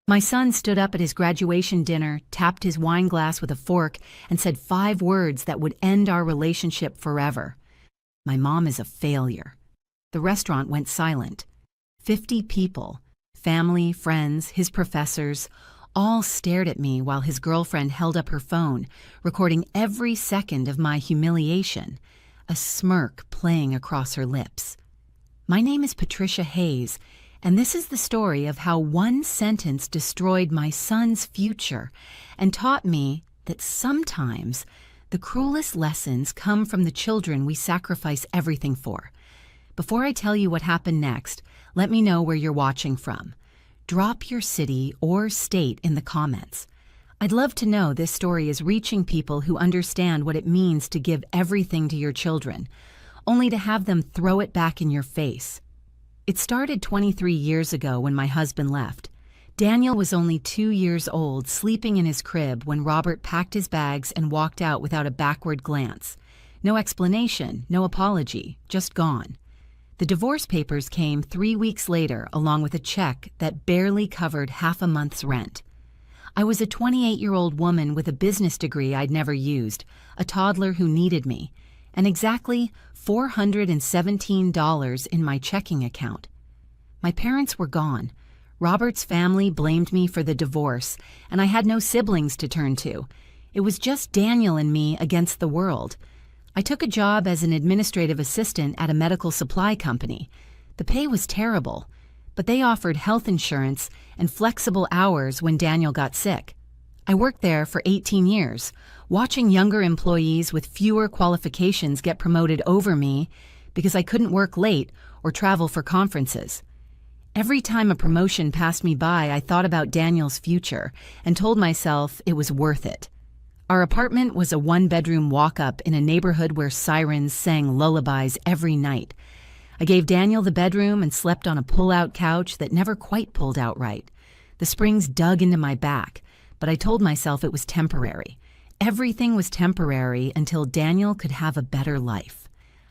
My son stood up at his graduation dinner, tapped his wine glass with a fork, and said 5 words that would end our relationship forever. My mom is a failure. The restaurant went silent. 50 people, family, friends, his professors, all stared at me while his girlfriend held up her phone, recording every second of my humiliation, a smirk playing across her lips. My name is Patricia Hayes, and this is the story of how one sentence destroyed my son's future and taught me that sometimes the cruelest lessons come from the children we sacrifice everything for. Before I tell you what happened next, let me know where you're watching from. Drop your city or state in the comments. I'd love to know this story is reaching people who understand what it means to give everything to your children, only to have them throw it back in your face. It started 23 years ago when my husband left. Daniel was only 2 years old, sleeping in his crib when Robert packed his bags and walked out without a backward glance. No explanation, no apology, just gone. The divorce papers came 3 weeks later along with a check that barely covered half a month's rent. I was a 28-year-old woman with a business degree I'd never used, a toddler who needed me, and exactly $417 in my checking account. My parents were gone. Robert's family blamed me for the divorce, and I had no siblings to turn to. It was just Daniel and me against the world. I took a job as an administrative assistant at a medical supply company. The pay was terrible, but they offered health insurance and flexible hours when Daniel got sick. I worked there for 18 years, watching younger employees with fewer qualifications get promoted over me because I couldn't work late or travel for conferences. Every time a promotion passed me by, I thought about Daniel's future and told myself it was worth it. Our apartment was a 1-bedroom walk-up in a neighborhood where sirens sang lullabies every night. I gave Daniel the bedroom and slept on a pull-out couch that never quite pulled out right. The springs dug into my back, but I told myself it was temporary. Everything was temporary until Daniel could have a better life.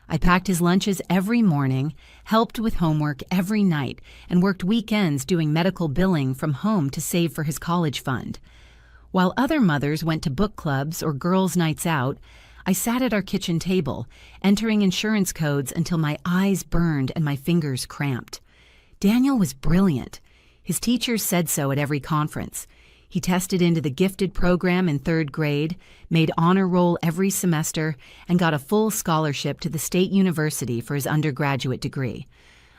I packed his lunches every morning, helped with homework every night, and worked weekends doing medical billing from home to save for his college fund. While other mothers went to book clubs or girls' nights out, I sat at our kitchen table, entering insurance codes until my eyes burned and my fingers cramped. Daniel was brilliant. His teachers said so at every conference. He tested into the gifted program in 3rd grade, made honor roll every semester, and got a full scholarship to the state university for his undergraduate degree.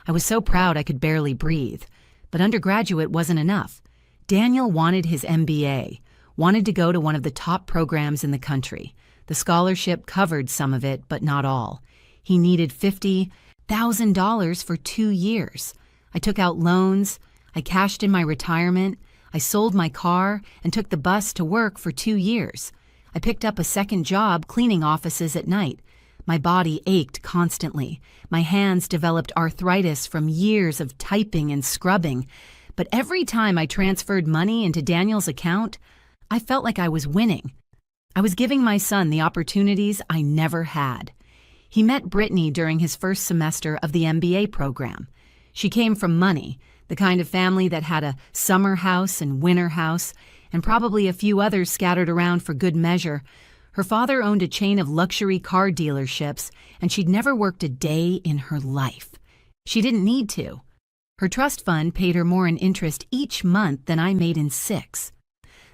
I was so proud I could barely breathe. But undergraduate wasn't enough. Daniel wanted his MBA, wanted to go to one of the top programs in the country. The scholarship covered some of it, but not all. He needed $50,000 for 2 years. I took out loans. I cashed in my retirement. I sold my car and took the bus to work for 2 years. I picked up a second job cleaning offices at night. My body ached constantly. My hands developed arthritis from years of typing and scrubbing. But every time I transferred money into Daniel's account, I felt like I was winning. I was giving my son the opportunities I never had. He met Brittany during his first semester of the MBA program. She came from money, the kind of family that had a summer house and winter house, and probably a few others scattered around for good measure. Her father owned a chain of luxury car dealerships, and she'd never worked a day in her life. She didn't need to. Her trust fund paid her more in interest each month than I made in 6.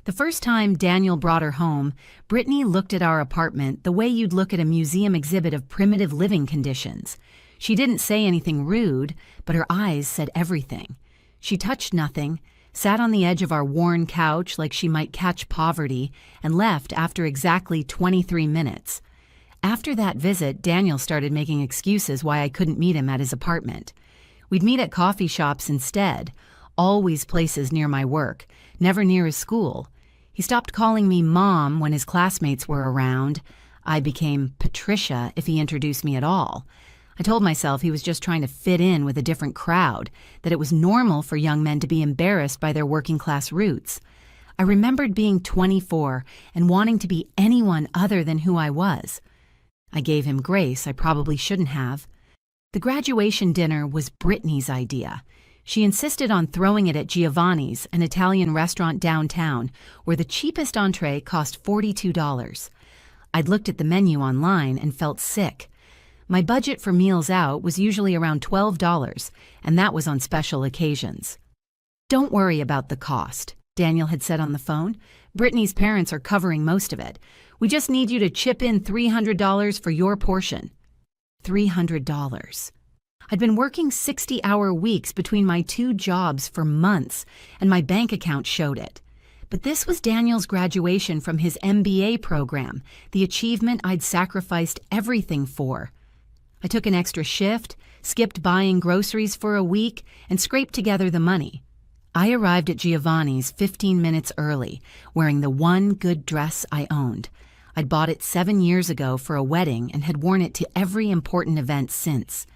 The first time Daniel brought her home, Brittany looked at our apartment the way you'd look at a museum exhibit of primitive living conditions. She didn't say anything rude, but her eyes said everything. She touched nothing, sat on the edge of our worn couch like she might catch poverty, and left after exactly 23 minutes. After that visit, Daniel started making excuses why I couldn't meet him at his apartment. We'd meet at coffee shops instead, always places near my work, never near his school. He stopped calling me Mom when his classmates were around. I became Patricia if he introduced me at all. I told myself he was just trying to fit in with a different crowd, that it was normal for young men to be embarrassed by their working-class roots. I remembered being 24 and wanting to be anyone other than who I was. I gave him grace I probably shouldn't have. The graduation dinner was Brittany's idea. She insisted on throwing it at Giovanni's, an Italian restaurant downtown, where the cheapest entree cost $42. I'd looked at the menu online and felt sick. My budget for meals out was usually around $12, and that was on special occasions. "Don't worry about the cost," Daniel had said on the phone. "Brittany's parents are covering most of it. We just need you to chip in $300 for your portion." $300. I'd been working 60-hour weeks between my two jobs for months, and my bank account showed it. But this was Daniel's graduation from his MBA program, the achievement I'd sacrificed everything for. I took an extra shift, skipped buying groceries for a week, and scraped together the money. I arrived at Giovanni's 15 minutes early, wearing the one good dress I owned. I'd bought it 7 years ago for a wedding and had worn it to every important event since.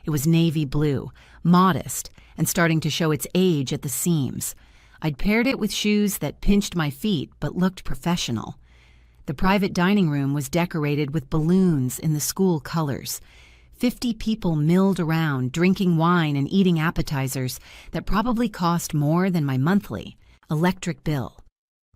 It was navy blue, modest, and starting to show its age at the seams. I'd paired it with shoes that pinched my feet but looked professional. The private dining room was decorated with balloons in the school colors. 50 people milled around, drinking wine and eating appetizers that probably cost more than my monthly electric bill.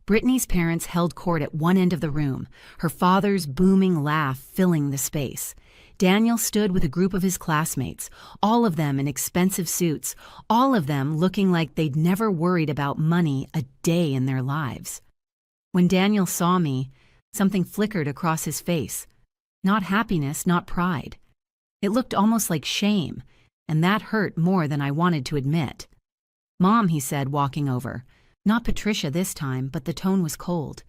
Brittany's parents held court at one end of the room, her father's booming laugh filling the space. Daniel stood with a group of his classmates, all of them in expensive suits, all of them looking like they'd never worried about money a day in their lives. When Daniel saw me, something flickered across his face. Not happiness, not pride. It looked almost like shame, and that hurt more than I wanted to admit. "Mom," he said, walking over. Not Patricia this time, but the tone was cold.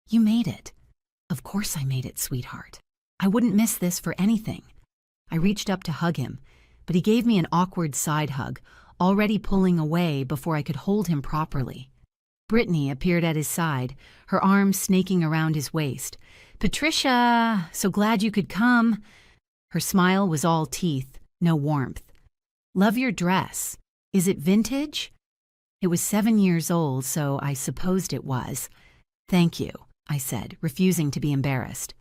"You made it." "Of course I made it, sweetheart. I wouldn't miss this for anything." I reached up to hug him, but he gave me an awkward side hug, already pulling away before I could hold him properly. Brittany appeared at his side, her arms snaking around his waist. "Patricia, so glad you could come." Her smile was all teeth, no warmth. "Love your dress. Is it vintage?" It was 7 years old, so I supposed it was. "Thank you," I said, refusing to be embarrassed.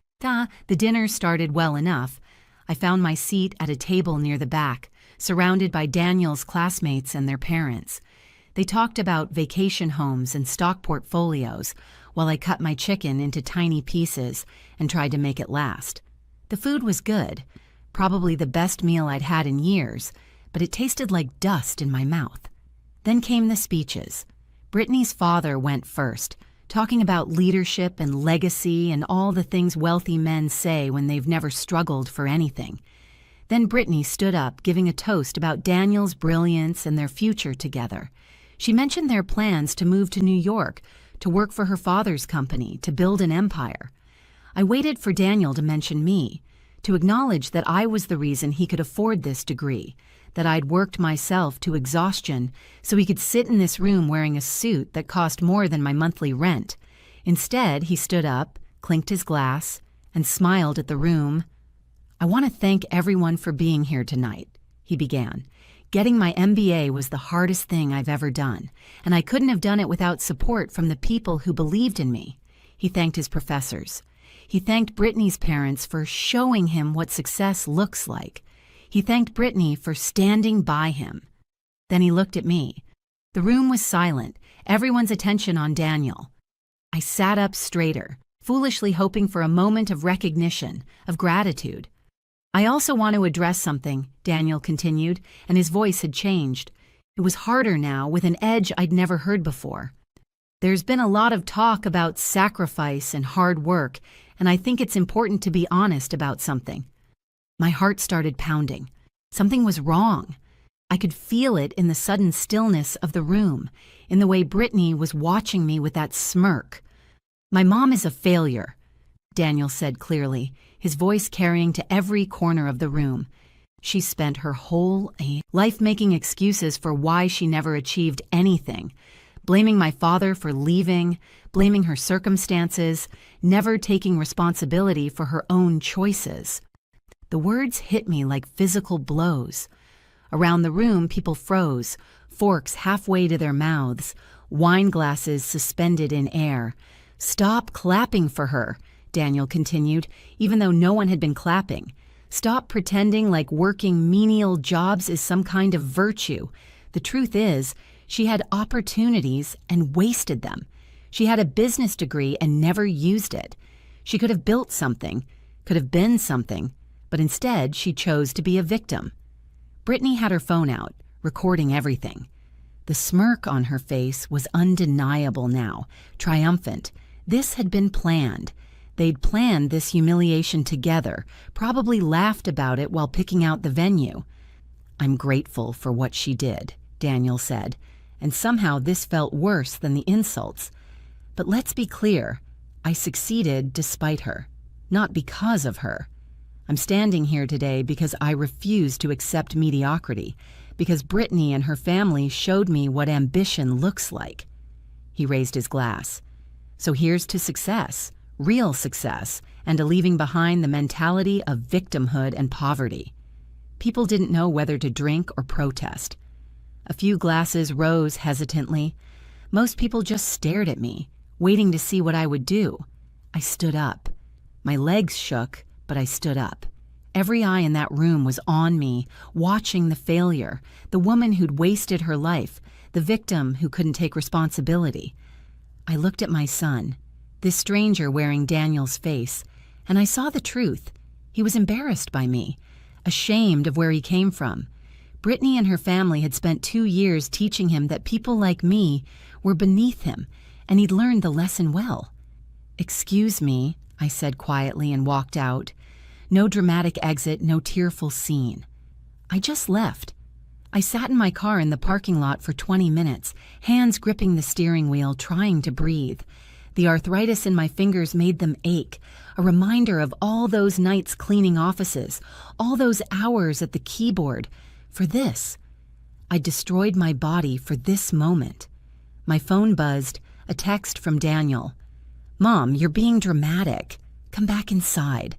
The dinner started well enough. I found my seat at a table near the back, surrounded by Daniel's classmates and their parents. They talked about vacation homes and stock portfolios, while I cut my chicken into tiny pieces and tried to make it last. The food was good, probably the best meal I'd had in years, but it tasted like dust in my mouth. Then came the speeches. Brittany's father went first, talking about leadership and legacy and all the things wealthy men say when they've never struggled for anything. Then Brittany stood up, giving a toast about Daniel's brilliance and their future together. She mentioned their plans to move to New York, to work for her father's company, to build an empire. I waited for Daniel to mention me, to acknowledge that I was the reason he could afford this degree, that I'd worked myself to exhaustion so he could sit in this room wearing a suit that cost more than my monthly rent. Instead, he stood up, clinked his glass, and smiled at the room. "I want to thank everyone for being here tonight," he began. "Getting my MBA was the hardest thing I've ever done, and I couldn't have done it without support from the people who believed in me." He thanked his professors. He thanked Brittany's parents for showing him what success looks like. He thanked Brittany for standing by him. Then he looked at me. The room was silent, everyone's attention on Daniel. I sat up straighter, foolishly hoping for a moment of recognition, of gratitude. "I also want to address something," Daniel continued, and his voice had changed. It was harder now, with an edge I'd never heard before. "There's been a lot of talk about sacrifice and hard work, and I think it's important to be honest about something." My heart started pounding. Something was wrong. I could feel it in the sudden stillness of the room, in the way Brittany was watching me with that smirk. "My mom is a failure," Daniel said clearly, his voice carrying to every corner of the room. "She spent her whole life making excuses for why she never achieved anything, blaming my father for leaving, blaming her circumstances, never taking responsibility for her own choices." The words hit me like physical blows. Around the room, people froze, forks halfway to their mouths, wine glasses suspended in air. "Stop clapping for her," Daniel continued, even though no one had been clapping. "Stop pretending like working menial jobs is some kind of virtue. The truth is, she had opportunities and wasted them. She had a business degree and never used it. She could have built something, could have been something, but instead she chose to be a victim. Brittany had her phone out, recording everything. The smirk on her face was undeniable now, triumphant. This had been planned. They'd planned this humiliation together, probably laughed about it while picking out the venue. "I'm grateful for what she did," Daniel said, and somehow this felt worse than the insults. But let's be clear, I succeeded despite her, not because of her. I'm standing here today because I refuse to accept mediocrity, because Brittany and her family showed me what ambition looks like. He raised his glass. So here's to success, real success, and to leaving behind the mentality of victimhood and poverty. People didn't know whether to drink or protest. A few glasses rose hesitantly. Most people just stared at me, waiting to see what I would do. I stood up. My legs shook, but I stood up. Every eye in that room was on me, watching the failure, the woman who'd wasted her life, the victim who couldn't take responsibility. I looked at my son, this stranger wearing Daniel's face, and I saw the truth. He was embarrassed by me, ashamed of where he came from. Brittany and her family had spent 2 years teaching him that people like me were beneath him, and he'd learned the lesson well. "Excuse me," I said quietly and walked out. No dramatic exit, no tearful scene. I just left. I sat in my car in the parking lot for 20 minutes, hands gripping the steering wheel, trying to breathe. The arthritis in my fingers made them ache, a reminder of all those nights cleaning offices, all those hours at the keyboard. For this, I destroyed my body for this moment. My phone buzzed, a text from Daniel. "Mom, you're being dramatic. Come back inside."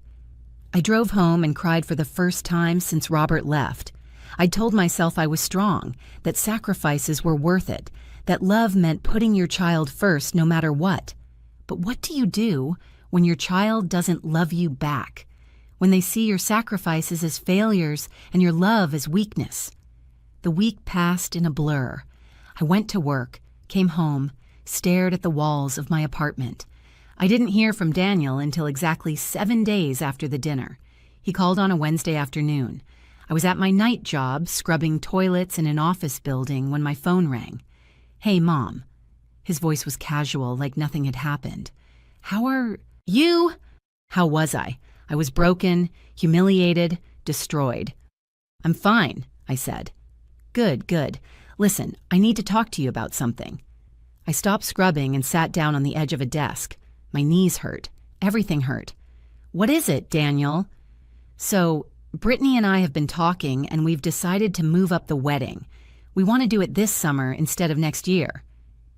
I drove home and cried for the first time since Robert left. I'd told myself I was strong, that sacrifices were worth it, that love meant putting your child first no matter what. But what do you do when your child doesn't love you back? When they see your sacrifices as failures and your love as weakness? The week passed in a blur. I went to work, came home, stared at the walls of my apartment. I didn't hear from Daniel until exactly 7 days after the dinner. He called on a Wednesday afternoon. I was at my night job, scrubbing toilets in an office building, when my phone rang. "Hey, Mom." His voice was casual, like nothing had happened. "How are you?" How was I? I was broken, humiliated, destroyed. "I'm fine," I said. Good, good. Listen, I need to talk to you about something." I stopped scrubbing and sat down on the edge of a desk. My knees hurt. Everything hurt. "What is it, Daniel?" "So, Brittany and I have been talking, and we've decided to move up the wedding. We want to do it this summer instead of next year."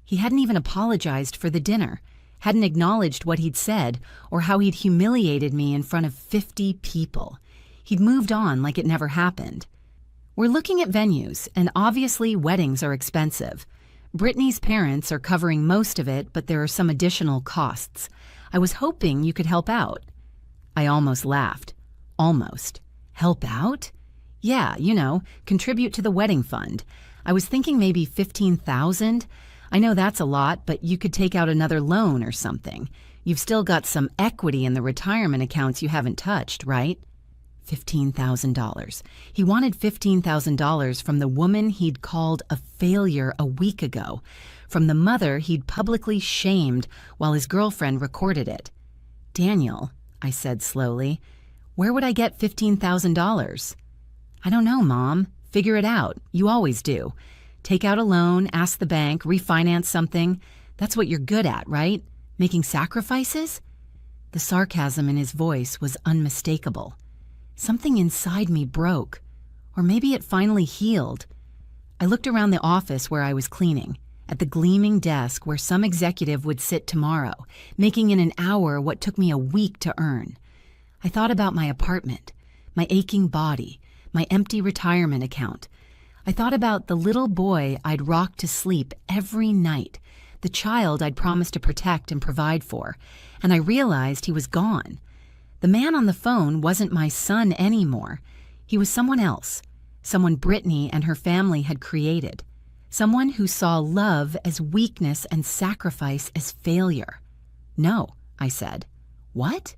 He hadn't even apologized for the dinner, hadn't acknowledged what he'd said or how he'd humiliated me in front of 50 people. He'd moved on like it never happened. "We're looking at venues, and obviously weddings are expensive. Brittany's parents are covering most of it, but there are some additional costs. I was hoping you could help out." I almost laughed. Almost. Help out? Yeah, contribute to the wedding fund. I was thinking maybe $15,000. I know that's a lot, but you could take out another loan or something. You've still got some equity in the retirement accounts you haven't touched, right? $15,000. He wanted $15,000 from the woman he'd called a failure a week ago, from the mother he'd publicly shamed while his girlfriend recorded it. "Daniel," I said slowly, "where would I get $15,000? "I don't know, Mom. Figure it out. You always do. Take out a loan, ask the bank, refinance something. That's what you're good at, right? Making sacrifices?" The sarcasm in his voice was unmistakable. Something inside me broke. Or maybe it finally healed. I looked around the office where I was cleaning, at the gleaming desk where some executive would sit tomorrow, making in an hour what took me a week to earn. I thought about my apartment, my aching body, my empty retirement account. I thought about the little boy I'd rocked to sleep every night, the child I'd promised to protect and provide for, and I realized he was gone. The man on the phone wasn't my son anymore. He was someone else, someone Brittany and her family had created. Someone who saw love as weakness and sacrifice as failure. No, I said. What?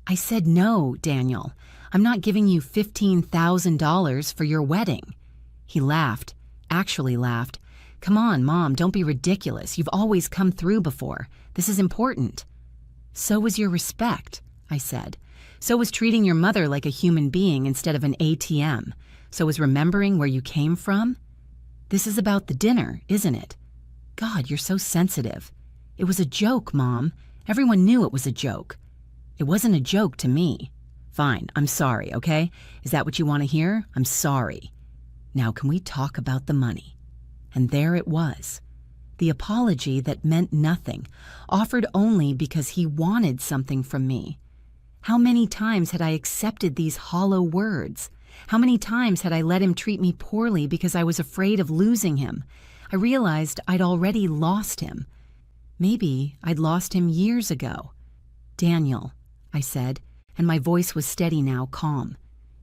I said no, Daniel. I'm not giving you $15,000 for your wedding. He laughed, actually laughed. Come on, Mom, don't be ridiculous. You've always come through before. This is important. So was your respect, I said. So was treating your mother like a human being instead of an ATM. So was remembering where you came from. This is about the dinner, isn't it? God, you're so sensitive. It was a joke, Mom. Everyone knew it was a joke. It wasn't a joke to me. Fine, I'm sorry, okay? Is that what you want to hear? I'm sorry. Now can we talk about the money? And there it was. The apology that meant nothing, offered only because he wanted something from me. How many times had I accepted these hollow words? How many times had I let him treat me poorly because I was afraid of losing him? I realized I'd already lost him. Maybe I'd lost him years ago. Daniel, I said, and my voice was steady now, calm.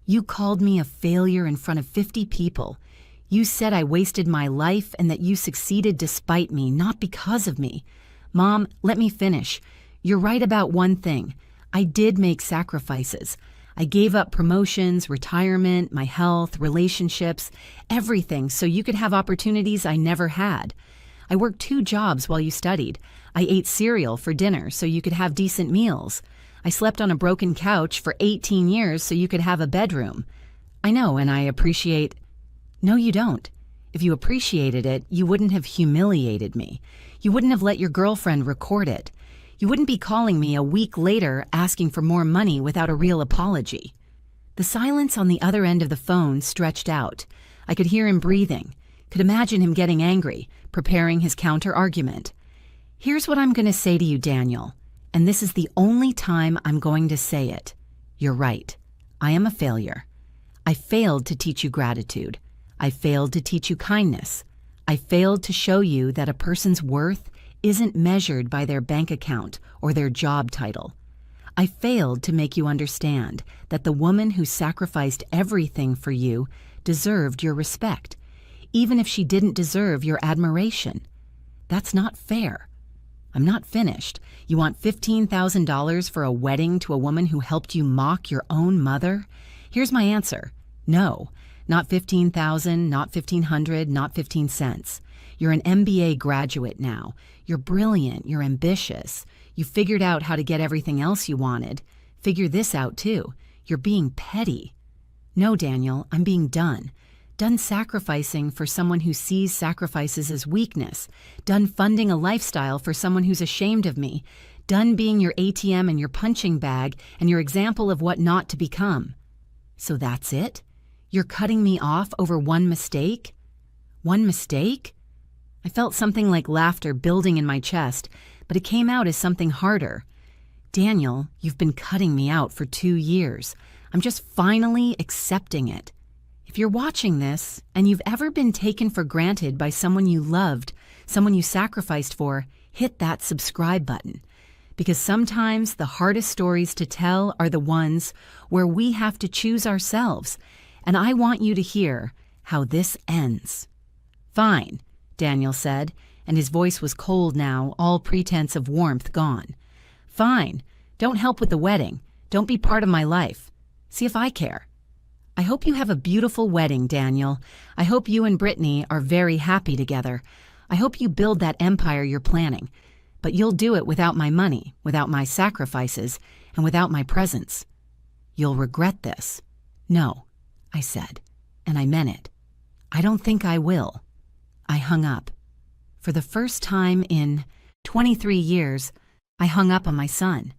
You called me a failure in front of 50 people. You said I wasted my life and that you succeeded despite me, not because of me. Mom, let me finish. You're right about one thing. I did make sacrifices. I gave up promotions, retirement, my health, relationships, everything so you could have opportunities I never had. I worked 2 jobs while you studied. I ate cereal for dinner so you could have decent meals. I slept on a broken couch for 18 years so you could have a bedroom. I know, and I appreciate... No, you don't. If you appreciated it, you wouldn't have humiliated me. You wouldn't have let your girlfriend record it. You wouldn't be calling me a week later asking for more money without a real apology. The silence on the other end of the phone stretched out. I could hear him breathing, could imagine him getting angry, preparing his counter-argument. Here's what I'm going to say to you, Daniel, and this is the only time I'm going to say it. You're right. I am a failure. I failed to teach you gratitude. I failed to teach you kindness. I failed to show you that a person's worth isn't measured by their bank account or their job title. I failed to make you understand that the woman who sacrificed everything for you deserved your respect, even if she didn't deserve your admiration. That's not fair. I'm not finished. You want $15,000 for a wedding to a woman who helped you mock your own mother? Here's my answer. No, not $15,000, not $1,500, not 15 cents. You're an MBA graduate now. You're brilliant. You're ambitious. You figured out how to get everything else you wanted. Figure this out too. You're being petty. No, Daniel, I'm being done. Done sacrificing for someone who sees sacrifices as weakness. Done funding a lifestyle for someone who's ashamed of me. Done being your ATM and your punching bag and your example of what not to become. So that's it? You're cutting me off over one mistake? One mistake? I felt something like laughter building in my chest, but it came out as something harder. Daniel, you've been cutting me out for 2 years. I'm just finally accepting it. If you're watching this, and you've ever been taken for granted by someone you loved, someone you sacrificed for, hit that subscribe button. Because sometimes the hardest stories to tell are the ones where we have to choose ourselves, and I want you to hear how this ends. Fine, Daniel said, and his voice was cold now, all pretense of warmth gone. Fine, don't help with the wedding. Don't be part of my life. See if I care. I hope you have a beautiful wedding, Daniel. I hope you and Brittany are very happy together. I hope you build that empire you're planning. But you'll do it without my money, without my sacrifices, and without my presence. You'll regret this. No, I said, and I meant it. I don't think I will. I hung up. For the first time in 23 years, I hung up on my son.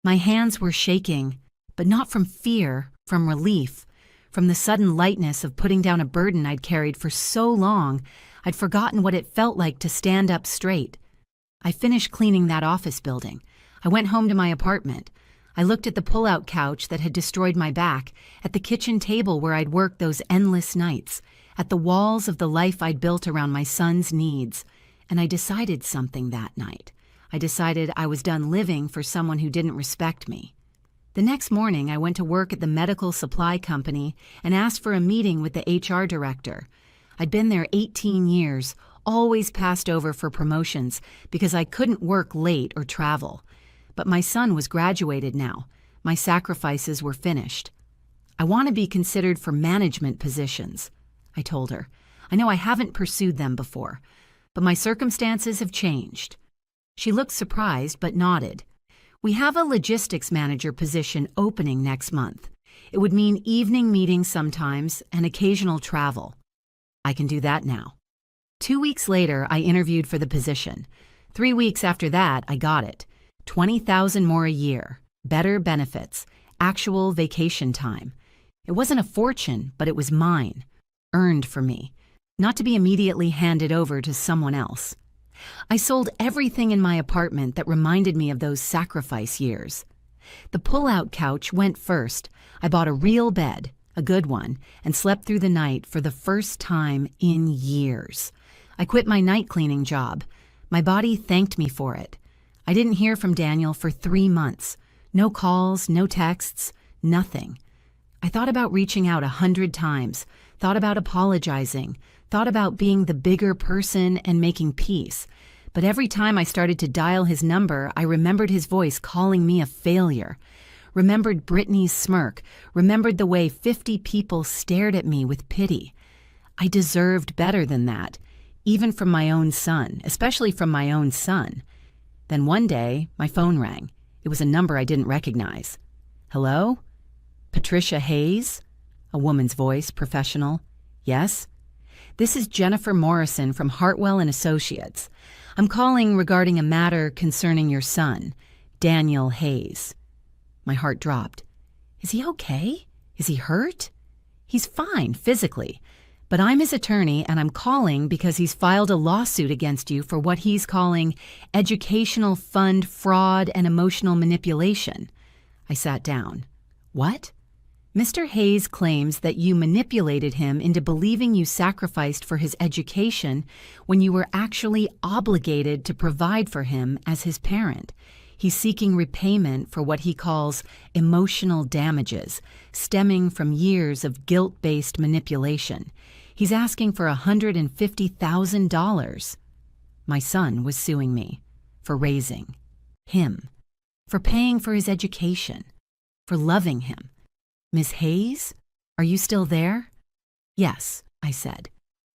My hands were shaking, but not from fear, from relief, from the sudden lightness of putting down a burden I'd carried for so long, I'd forgotten what it felt like to stand up straight. I finished cleaning that office building. I went home to my apartment. I looked at the pull-out couch that had destroyed my back, at the kitchen table where I'd worked those endless nights, at the walls of the life I'd built around my son's needs, and I decided something that night. I decided I was done living for someone who didn't respect me. The next morning, I went to work at the medical supply company and asked for a meeting with the HR director. I'd been there 18 years, always passed over for promotions because I couldn't work late or travel. But my son was graduated now. My sacrifices were finished. I want to be considered for management positions, I told her. I know I haven't pursued them before, but my circumstances have changed. She looked surprised but nodded. We have a logistics manager position opening next month. It would mean evening meetings sometimes and occasional travel. I can do that now. 2 weeks later, I interviewed for the position. 3 weeks after that, I got it. $20,000 more a year, better benefits, actual vacation time. It wasn't a fortune, but it was mine, earned for me, not to be immediately handed over to someone else. I sold everything in my apartment that reminded me of those sacrifice years. The pull-out couch went first. I bought a real bed, a good one, and slept through the night for the first time in years. I quit my night cleaning job. My body thanked me for it. I didn't hear from Daniel for 3 months. No calls, no texts, nothing. I thought about reaching out 100 times, thought about apologizing, thought about being the bigger person and making peace. But every time I started to dial his number, I remembered his voice calling me a failure. Remembered Brittany's smirk, remembered the way 50 people stared at me with pity. I deserved better than that, even from my own son, especially from my own son. Then one day, my phone rang. It was a number I didn't recognize. Hello? Patricia Hayes? A woman's voice, professional. Yes? This is Jennifer Morrison from Hartwell and Associates. I'm calling regarding a matter concerning your son, Daniel Hayes. My heart dropped. Is he okay? Is he hurt? He's fine physically, but I'm his attorney and I'm calling because he's filed a lawsuit against you for what he's calling educational fund fraud and emotional manipulation. I sat down. What? Mr. Hayes claims that you manipulated him into believing you sacrificed for his education when you were actually obligated to provide for him as his parent. He's seeking repayment for what he calls emotional damages, stemming from years of guilt-based manipulation. He's asking for $150,000. My son was suing me for raising him, for paying for his education, for loving him. Ms. Hayes, are you still there? Yes, I said.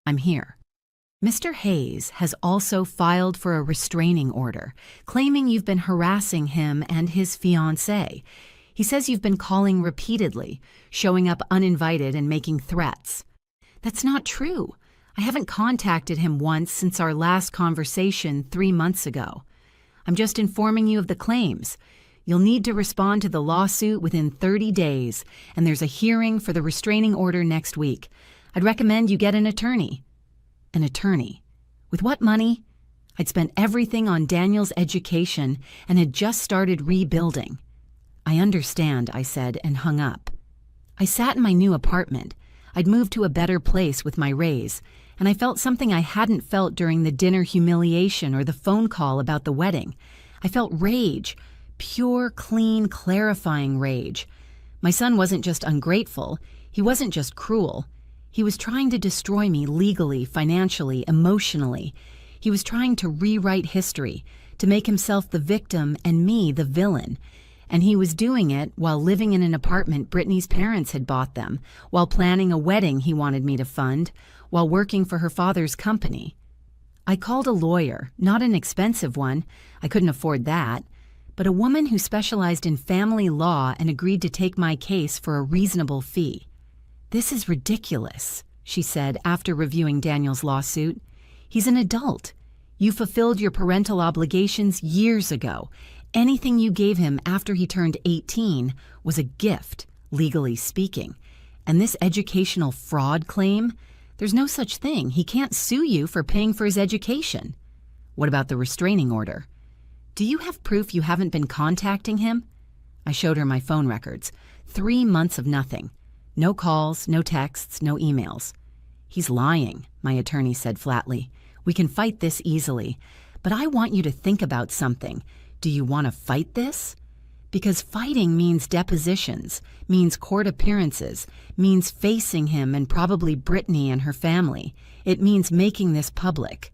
I'm here. Mr. Hayes has also filed for a restraining order, claiming you've been harassing him and his fiancée. He says you've been calling repeatedly, showing up uninvited and making threats. That's not true. I haven't contacted him once since our last conversation 3 months ago. I'm just informing you of the claims. You'll need to respond to the lawsuit within 30 days, and there's a hearing for the restraining order next week. I'd recommend you get an attorney. An attorney? With what money? I'd spent everything on Daniel's education and had just started rebuilding. I understand, I said, and hung up. I sat in my new apartment. I'd moved to a better place with my raise, and I felt something I hadn't felt during the dinner humiliation or the phone call about the wedding. I felt rage. Pure, clean, clarifying rage. My son wasn't just ungrateful. He wasn't just cruel. He was trying to destroy me legally, financially, emotionally. He was trying to rewrite history, to make himself the victim and me the villain. And he was doing it while living in an apartment Brittany's parents had bought them, while planning a wedding he wanted me to fund, while working for her father's company. I called a lawyer, not an expensive one. I couldn't afford that. But a woman who specialized in family law and agreed to take my case for a reasonable fee. This is ridiculous, she said after reviewing Daniel's lawsuit. He's an adult. You fulfilled your parental obligations years ago. Anything you gave him after he turned 18 was a gift, legally speaking. And this educational fraud claim? There's no such thing. He can't sue you for paying for his education. What about the restraining order? Do you have proof you haven't been contacting him? I showed her my phone records. 3 months of nothing. No calls, no texts, no emails. He's lying, my attorney said flatly. We can fight this easily. But I want you to think about something. Do you want to fight this? Because fighting means depositions, means court appearances, means facing him and probably Brittany and her family. It means making this public.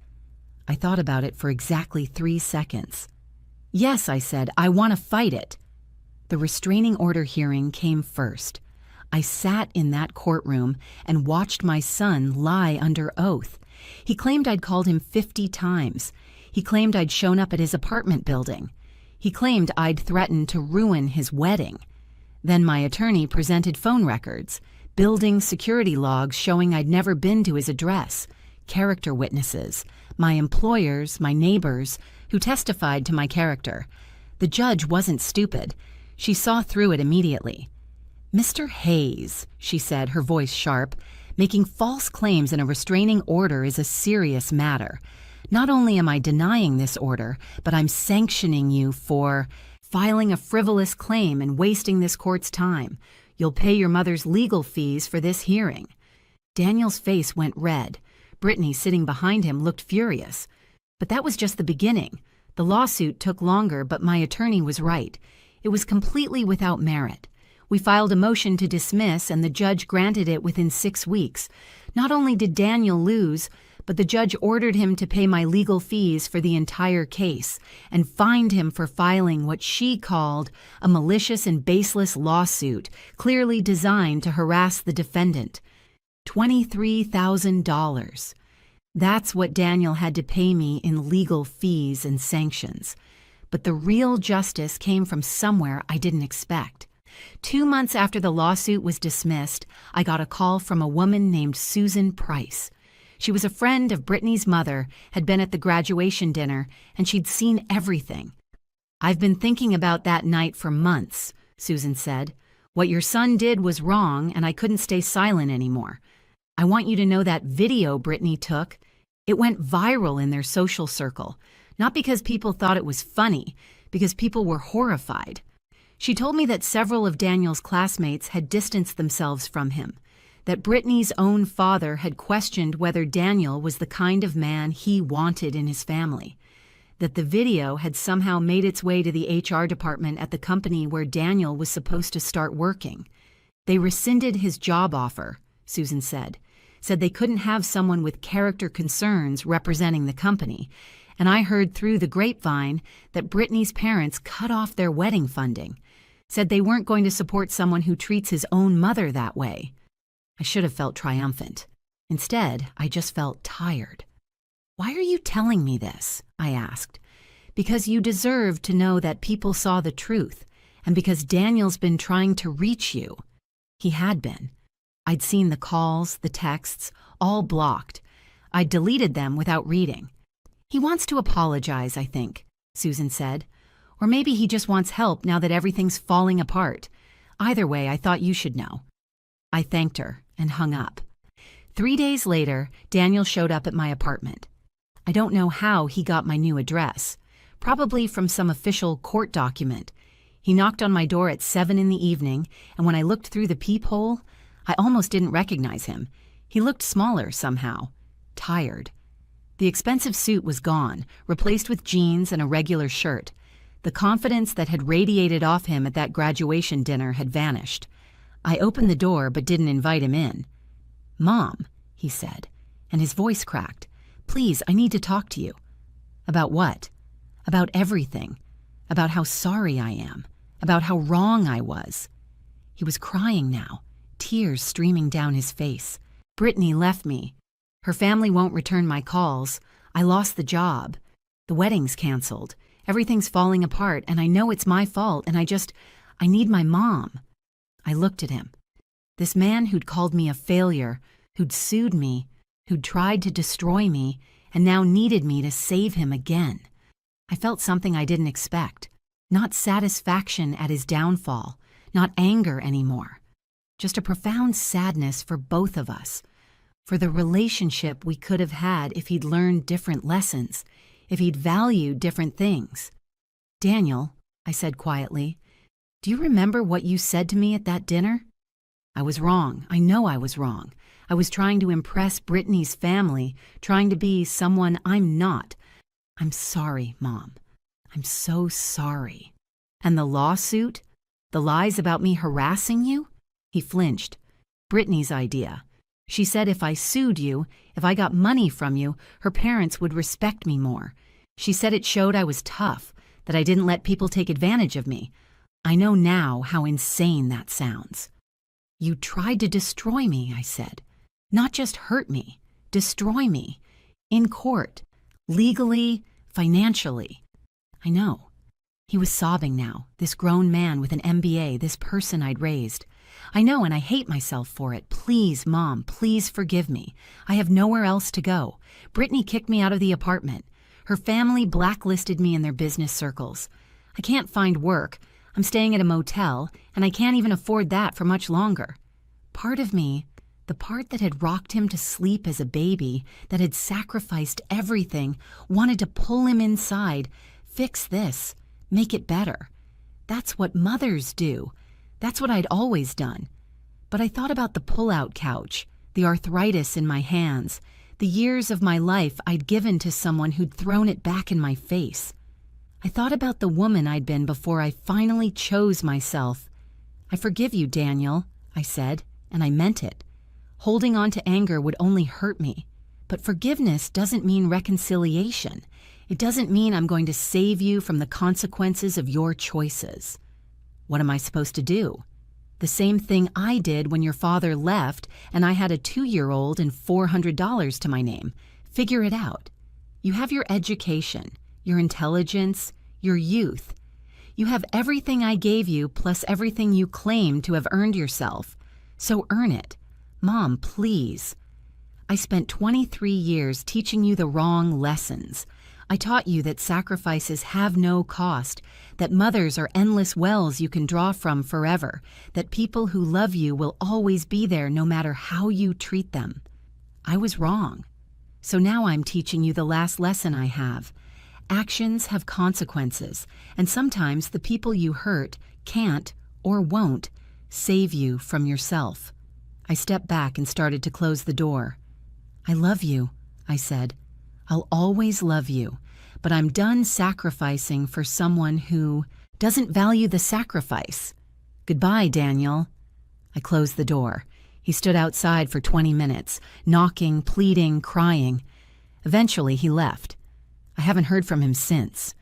I thought about it for exactly 3 seconds. Yes, I said, I want to fight it. The restraining order hearing came first. I sat in that courtroom and watched my son lie under oath. He claimed I'd called him 50 times. He claimed I'd shown up at his apartment building. He claimed I'd threatened to ruin his wedding. Then my attorney presented phone records, building security logs showing I'd never been to his address, character witnesses, my employers, my neighbors, who testified to my character. The judge wasn't stupid. She saw through it immediately. "Mr. Hayes," she said, her voice sharp, "making false claims in a restraining order is a serious matter. Not only am I denying this order, but I'm sanctioning you for filing a frivolous claim and wasting this court's time. You'll pay your mother's legal fees for this hearing." Daniel's face went red. Brittany, sitting behind him, looked furious. But that was just the beginning. The lawsuit took longer, but my attorney was right. It was completely without merit. We filed a motion to dismiss, and the judge granted it within 6 weeks. Not only did Daniel lose, but the judge ordered him to pay my legal fees for the entire case and fined him for filing what she called a malicious and baseless lawsuit, clearly designed to harass the defendant. $23,000. That's what Daniel had to pay me in legal fees and sanctions. But the real justice came from somewhere I didn't expect. 2 months after the lawsuit was dismissed, I got a call from a woman named Susan Price. She was a friend of Brittany's mother, had been at the graduation dinner, and she'd seen everything. "I've been thinking about that night for months," Susan said. "What your son did was wrong, and I couldn't stay silent anymore. I want you to know that video Brittany took, it went viral in their social circle, not because people thought it was funny, because people were horrified." She told me that several of Daniel's classmates had distanced themselves from him, that Brittany's own father had questioned whether Daniel was the kind of man he wanted in his family, that the video had somehow made its way to the HR department at the company where Daniel was supposed to start working. "They rescinded his job offer," Susan said they couldn't have someone with character concerns representing the company, and I heard through the grapevine that Brittany's parents cut off their wedding funding, said they weren't going to support someone who treats his own mother that way. I should have felt triumphant. Instead, I just felt tired. "Why are you telling me this?" I asked. "Because you deserve to know that people saw the truth, and because Daniel's been trying to reach you." He had been. I'd seen the calls, the texts, all blocked. I'd deleted them without reading. "He wants to apologize, I think," Susan said. "Or maybe he just wants help now that everything's falling apart. Either way, I thought you should know." I thanked her and hung up. 3 days later, Daniel showed up at my apartment. I don't know how he got my new address, probably from some official court document. He knocked on my door at 7 in the evening, and when I looked through the peephole, I almost didn't recognize him. He looked smaller somehow, tired. The expensive suit was gone, replaced with jeans and a regular shirt. The confidence that had radiated off him at that graduation dinner had vanished. I opened the door but didn't invite him in. "Mom," he said, and his voice cracked. "Please, I need to talk to you." "About what?" "About everything. About how sorry I am. About how wrong I was." He was crying now, tears streaming down his face. "Brittany left me. Her family won't return my calls. I lost the job. The wedding's canceled. Everything's falling apart, and I know it's my fault, and I need my mom." I looked at him. This man who'd called me a failure, who'd sued me, who'd tried to destroy me, and now needed me to save him again. I felt something I didn't expect. Not satisfaction at his downfall, not anger anymore. Just a profound sadness for both of us, for the relationship we could have had if he'd learned different lessons, if he'd valued different things. "Daniel," I said quietly, "do you remember what you said to me at that dinner?" I was wrong. I know I was wrong. I was trying to impress Brittany's family, trying to be someone I'm not. "I'm sorry, Mom. I'm so sorry." And the lawsuit? The lies about me harassing you? He flinched. Brittany's idea. She said if I sued you, if I got money from you, her parents would respect me more. She said it showed I was tough, that I didn't let people take advantage of me. I know now how insane that sounds. You tried to destroy me, I said. Not just hurt me, destroy me. In court, legally, financially. I know. He was sobbing now, this grown man with an MBA, this person I'd raised. I know, and I hate myself for it. Please, Mom, please forgive me. I have nowhere else to go. Brittany kicked me out of the apartment. Her family blacklisted me in their business circles. I can't find work. I'm staying at a motel, and I can't even afford that for much longer. Part of me, the part that had rocked him to sleep as a baby, that had sacrificed everything, wanted to pull him inside, fix this, make it better. That's what mothers do. That's what I'd always done. But I thought about the pull-out couch, the arthritis in my hands, the years of my life I'd given to someone who'd thrown it back in my face. I thought about the woman I'd been before I finally chose myself. I forgive you, Daniel, I said, and I meant it. Holding on to anger would only hurt me. But forgiveness doesn't mean reconciliation. It doesn't mean I'm going to save you from the consequences of your choices. What am I supposed to do? The same thing I did when your father left and I had a 2-year-old and $400 to my name. Figure it out. You have your education, your intelligence, your youth. You have everything I gave you plus everything you claim to have earned yourself. So earn it. Mom, please. I spent 23 years teaching you the wrong lessons. I taught you that sacrifices have no cost, that mothers are endless wells you can draw from forever, that people who love you will always be there no matter how you treat them. I was wrong. So now I'm teaching you the last lesson I have. Actions have consequences, and sometimes the people you hurt can't or won't save you from yourself. I stepped back and started to close the door. I love you, I said. I'll always love you, but I'm done sacrificing for someone who doesn't value the sacrifice. Goodbye, Daniel. I closed the door. He stood outside for 20 minutes, knocking, pleading, crying. Eventually, he left. I haven't heard from him since.